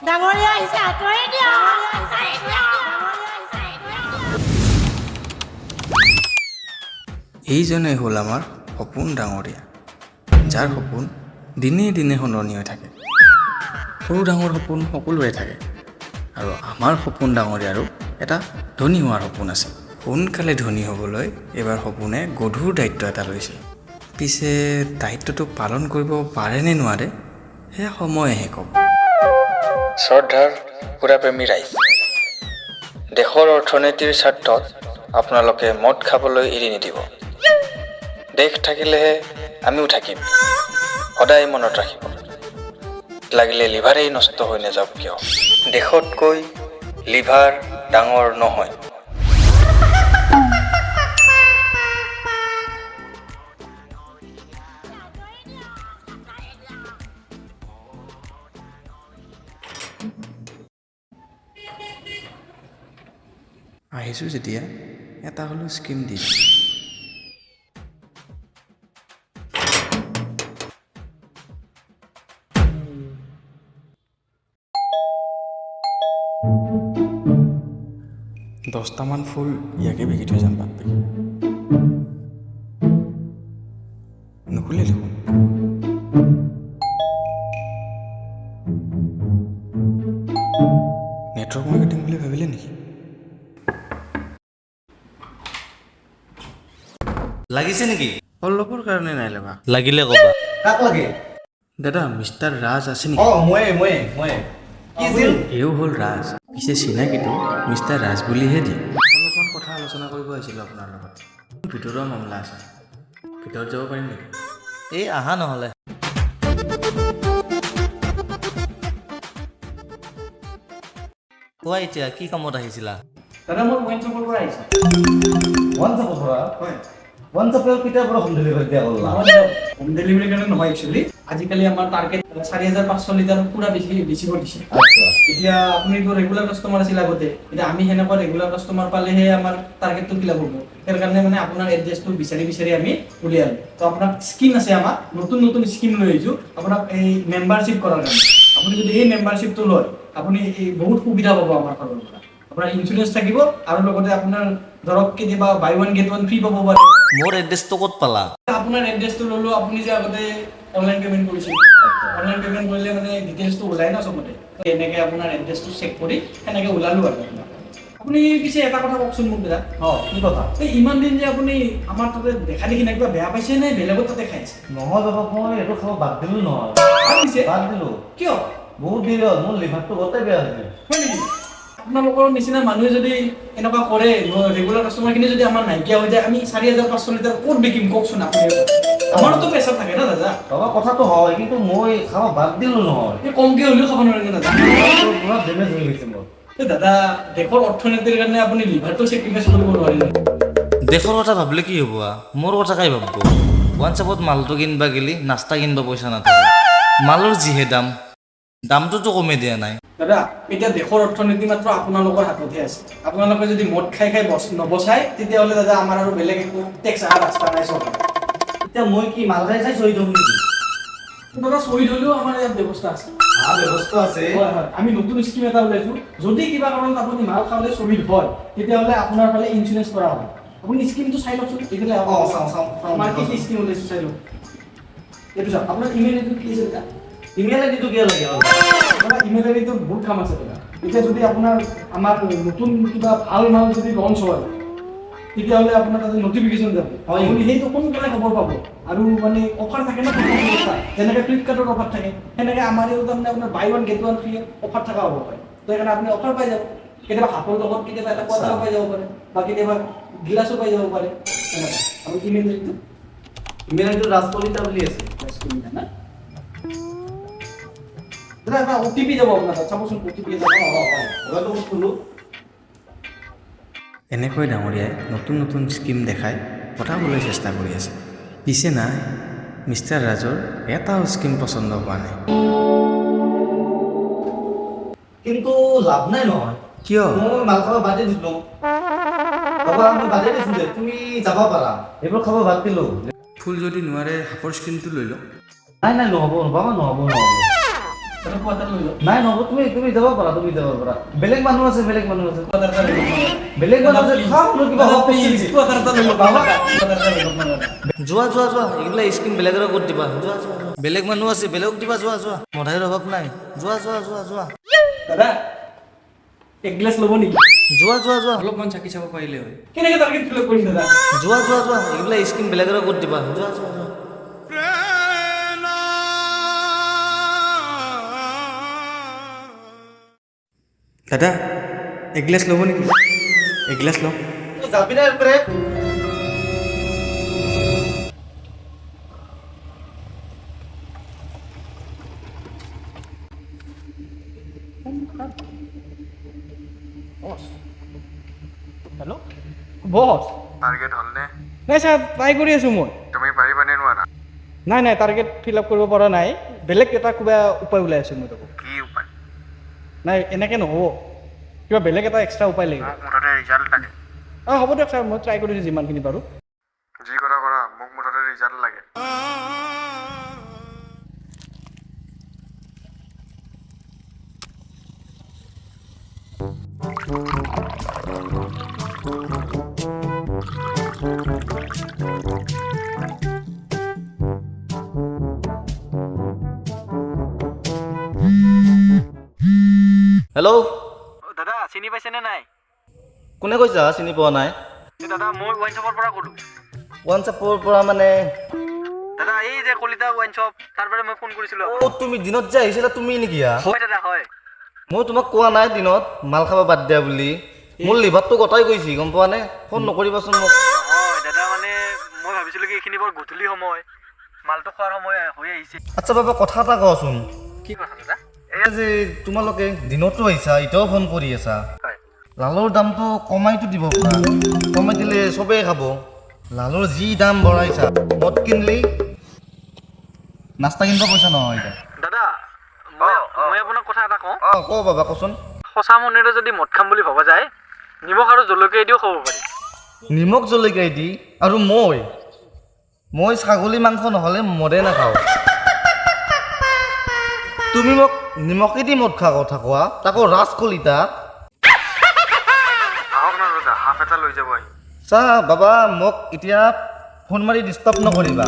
ডাঙৰীয়া আহিছে আঁতৰি দিয়ক। এইজনে হ'ল আমাৰ সপোন ডাঙৰীয়া, যাৰ সপোন দিনে দিনে সলনি হৈ থাকে। সৰু ডাঙৰ সপোন সকলোৰে থাকে, আৰু আমাৰ সপোন ডাঙৰীয়াৰো এটা ধনী হোৱাৰ সপোন আছে। সোনকালে ধনী হ'বলৈ এইবাৰ সপোনে গধুৰ দায়িত্ব এটা লৈছে। পিছে দায়িত্বটো পালন কৰিব পাৰে নে নোৱাৰে সেয়া সময়েহে ক'ব। শ্ৰদ্ধাৰ সুৰাপ্ৰেমী ৰাইজ, দেশৰ অৰ্থনীতিৰ স্বাৰ্থত আপোনালোকে মদ খাবলৈ এৰি নিদিব। দেশ থাকিলেহে আমিও থাকিম, সদায় মনত ৰাখিব। লাগিলে লিভাৰেই নষ্ট হৈ নাযাওক কিয়, দেশতকৈ লিভাৰ ডাঙৰ নহয়। আহিছোঁ যেতিয়া এটা হ'লেও স্কিম দিছোঁ। দহটামান ফুল ইয়াকে বিকি থৈ যাম বাট বিকি। নুখুলে দেখোন। নেটৱৰ্ক মাৰ্কেটিং বুলি ভাবিলে নেকি? লাগিছে নেকি? অলপৰ কাৰণে নাই লগা। লাগিলে ক'বা। কাক লাগে? দাদা মিষ্টাৰ ৰাজ আছে নেকি? মই কি আছিল? এও হ'ল ৰাজ, পিছে চিনাকিটো মিষ্টাৰ ৰাজ বুলিহে দিয়ে। অলপমান কথা আলোচনা কৰিব আহিছিলোঁ আপোনাৰ লগত। ভিতৰুৱা মামলা আছে, ভিতৰত যাব পাৰিম নেকি? এই আহা নহ'লে। কোৱা এতিয়া কি কামত আহিছিলা? দাদা মই ৱাইন শ্বপৰ পৰা আহিছোঁ। ওৱান চাপৰ পৰা? হয়। ওৱান চাপৰ কেতিয়াৰ পৰা হোম ডেলিভাৰী দিয়া হ'ল? হোম ডেলিভাৰীৰ কাৰণে নহয় একচুৱেলি। আজিকালি আমাৰ টাৰ্গেট 4,500 লিটাৰ পুৰা বেচিব দিছে। আচ্ছা। এতিয়া আপুনিতো ৰেগুলাৰ কাষ্টমাৰ আছিল আগতে, এতিয়া আমি সেনেকুৱা ৰেগুলাৰ কাষ্টমাৰ পালেহে আমাৰ টাৰ্গেটটো ফিল আপ হ'ব। সেই কাৰণে মানে আপোনাৰ এড্ৰেছটো বিচাৰি আমি উলিয়ালোঁ। তো আপোনাৰ স্কিম আছে, আমাৰ নতুন নতুন স্কিম লৈ আহিছোঁ আপোনাক এই মেম্বাৰশ্বিপ কৰাৰ কাৰণে। আপুনি যদি এই মেম্বাৰশ্বিপটো লয় আপুনি বহুত সুবিধা পাব আমাৰ ফালৰ পৰা। আপোনাৰ ইঞ্চুৰেঞ্চ থাকিব আৰু লগতে আপোনাৰ ধৰক কেতিয়াবা বাই ওৱান গেট ওৱান ফ্ৰী পাব পাৰে। মোৰ এড্ৰেছটো ক'ত পালা? আপোনাৰ এড্ৰেছটো ল'লো, আপুনি যে আগতে অনলাইন পে'মেণ্ট কৰিছিল, অনলাইন পে'মেণ্ট কৰিলে মানে ডিটেইলছটো ওলাই ন চবতে, এনেকৈ আপোনাৰ এড্ৰেছটো চেক কৰি সেনেকৈ ওলালোঁ আৰু আপুনি। পিছে এটা কথা কওকচোন মোক দাদা। কি কথা? এই ইমান দিন যে আপুনি আমাৰ তাতে দেখা দেখি নাই কিবা বেয়া পাইছে নে বেলেগৰ তাতে খাইছে? নহয় বাবা, মই এইটো খাব বাদ দিলোঁ নহয়। বাদ দিলোঁ। কিয়? বহুত দেৰি হ'ল, মোৰ লিভাৰটো গোটেই বেয়া হৈছে। হয় নেকি? আপোনালোকৰ নিচিনা মানুহে যদি এনেকুৱা কৰে, ৰেগুলাৰ কাষ্টমাৰখিনি যদি আমাৰ নাইকিয়া হৈ যায়, আমি 4,500 লিটাৰ ক'ত বিকিম কওকচোন আপুনি? আমাৰতো প্ৰেছাৰ থাকে না দাদা। বাবা কথাটো হয়, কিন্তু মই খাব বাদ দিলোঁ নহয়। এই কমকৈ হ'লেও খাব নোৱাৰে দাদা। পুৰা ডেমেজ হৈ গৈছে মোৰ। দাদা দেশৰ অৰ্থনীতিৰ কাৰণে আপুনি লিভাৰটো চেক্ৰিফাইচ কৰিব নোৱাৰিলে। দেশৰ কথা ভাবিলে কি হ'ব? মোৰ কথা কাই ভাবব? ওৱান শ্বপত মালটো কিনবা গেলি নাস্তা কিনবা পইচা নাথাকে। মালৰ যিহে দামটোতো কমে দিয়া নাই। দাদা এতিয়া দেশৰ অৰ্থনীতি মাত্ৰ আপোনালোকৰ হাততহে আছে। আপোনালোকে যদি মদ খাই নবচায় তেতিয়াহ'লে দাদা আমাৰ আৰু বেলেগ একো টেক্স অহা ৰাস্তা নাই চৰকাৰ। এতিয়া মই কি মাল খাই চহি দিওঁ নেকি? দাদা শ্বহীদ হ'লেও আমাৰ ইয়াত ব্যৱস্থা আছে। ব্যৱস্থা আছে। হয় হয়, আমি নতুন স্কিম এটা ওলাইছোঁ। যদি কিবা কাৰণত আপুনি মাল খাবলৈ শ্বহীদ হয় তেতিয়াহ'লে আপোনাৰ ফালে ইঞ্চুৰেঞ্চ কৰা হ'ব। আপুনি স্কিমটো চাই লওকচোন। এইফালে চাওঁ। আমাৰ কি স্কিম ওলাইছোঁ চাই লওক। এইটো চাওক, আপোনাৰ ইমেইল আইডিটো কি আছে দাদা? ইমেইল আইডিটো কিয় লাগে? আপোনাৰ ইমেইল আইডিটো বহুত কাম আছে দাদা। এতিয়া যদি আপোনাৰ আমাৰ নতুন কিবা ভাল মাল যদি লঞ্চ হয় তেতিয়াহ'লে আপোনাৰ তাতে নটিফিকেশ্যন যাব। আপুনি সেইটো সোনকালে খবৰ পাব। আৰু মানে অফাৰ থাকে ন, যেনেকৈ ফ্লিপকাৰ্টৰ অফাৰ থাকে সেনেকৈ আমাৰ ইয়াত তাৰমানে আপোনাৰ buy one get one free offer থকা হ'ব পাৰে। তো সেইকাৰণে আপুনি অফাৰ পাই যাব। কেতিয়াবা হাতৰ লগত কেতিয়াবা এটা পইচা পাই যাব পাৰে, বা কেতিয়াবা গিলাচো পাই যাব পাৰে। তেনেকুৱা আৰু ইমেইল আইডিটো ৰাজ কলিতা বুলি আছে। না দাদা এটা OTP যাব আপোনাৰ তাত, চাবচোন OTP যাব। খোলো। এনেকৈ ডাঙৰীয়াই নতুন নতুন স্কিম দেখাই পঠাবলৈ চেষ্টা কৰি আছে। পিছে নাই, মিষ্টাৰ ৰাজৰ এটাও স্কিম পচন্দ হোৱা নাই। কিন্তু লাভ নাই নহয়। কিয়? মই মাল খাব বাদে দিলোঁ। বাবা মই বাদে দিছোঁ যে তুমি যাব পাৰা, এইবোৰ খাব বাদ দিলোঁ। ফুল যদি নোৱাৰে হাফৰ স্কিমটো লৈ লওক। নাই নহ'ব বাবা, নহ'ব। এটা কোৱাটাৰ লৈ লওক নাই নহ'ব তুমি যাব পাৰা বেলেগ মানুহ আছে কোৱাটাৰ এটা লৈ লওক বেলেগ মানুহ আছে খাওঁ মোৰ কিবা হওক কোৱাটাৰ এটা লৈ লওক বাবা কোৱাটাৰ এটা লৈ লওক যোৱা এইগিলা স্কিম বেলেগৰ ক'ত দিবা যোৱা বেলেগ মানুহ আছে বেলেগক দিবা যোৱা মধাইৰ অভাৱ নাই যোৱা দাদা এক গ্লাছ ল'ব নেকি যোৱা অলপমান চাকি চাব পাৰিলে হয় কেনেকৈ টাৰ্গেট ফিল কৰিম দাদা যোৱা এইগিলা স্কিম বেলেগৰ ক'ত দিবা যোৱা দাদা এগিলাছ ল'ব নেকি এগিলাছ লওক যাবি না এৰপৰে হেল্ল' বছ টাৰ্গেট হ'লনে নাই ছাৰ ট্ৰাই কৰি আছোঁ মই তুমি পাৰিবানে নোৱাৰা নাই টাৰ্গেট ফিল আপ কৰিব পৰা নাই বেলেগ এটা কিবা উপায় ওলাই আছোঁ মই তাকো কি উপায় নাই এনেকৈ নহ'ব কিবা বেলেগ এটা এক্সট্ৰা উপায় লাগিব মোক মুঠতে ৰিজাল্ট লাগে হ'ব দিয়ক ছাৰ মই ট্ৰাই কৰিছোঁ যিমানখিনি পাৰোঁ যি কৰা মোক মুঠতে ৰিজাল্ট লাগে হেল্ল' দাদা চিনি পাইছেনে নাই কোনে কৈছা চিনি পোৱা নাই দাদা মই ৱাইন শ্বপৰ পৰা ক'লোঁ হোৱাটছএপৰ পৰা মানে দাদা এই যে কলিতা ৱাইন শ্বপ তাৰ পৰা মই ফোন কৰিছিলোঁ তুমি দিনত যে আহিছিলা তুমি নেকি হয় দাদা হয় মই তোমাক কোৱা নাই দিনত মাল খাব বাদ দিয়া বুলি মোৰ লিভাৰটো গতাই গৈছে গম পোৱা নে ফোন নকৰিবাচোন মোক হয় দাদা মানে মই ভাবিছিলোঁ কি এইখিনি বৰ গধূলি সময় মালটো খোৱাৰ সময় হৈ আহিছে আচ্ছা বাবা কথা এটা কচোন কি কথা দাদা এয়া যে তোমালোকে দিনতো আহিছা এতিয়াও ফোন কৰি আছা হয় লালৰ দামটো কমাইতো দিব পাৰা কমাই দিলে চবেই খাব লালৰ যি দাম বঢ়াইছা মদ কিনলি নাস্তা কিনিব পইচা নহয় এতিয়া দাদা মই আপোনাক কথা এটা কওঁ ক বাবা কচোন সঁচা মনেৰে যদি মদ খাম বুলি ভবা যায় নিমখ আৰু জলকীয়া দিও খাব পাৰি নিমখ জলকীয়া দি আৰু মই ছাগলী মাংস নহ'লে মদে নাখাওঁ তুমি মোক নিমখেদি মদ খোৱা কথা কোৱা তাকো ৰাজ কলিতা আহক না দাদা হাফ এটা লৈ যাব আহি চা বাবা মোক এতিয়া ফোন মাৰি ডিষ্টাৰ্ব নকৰিবা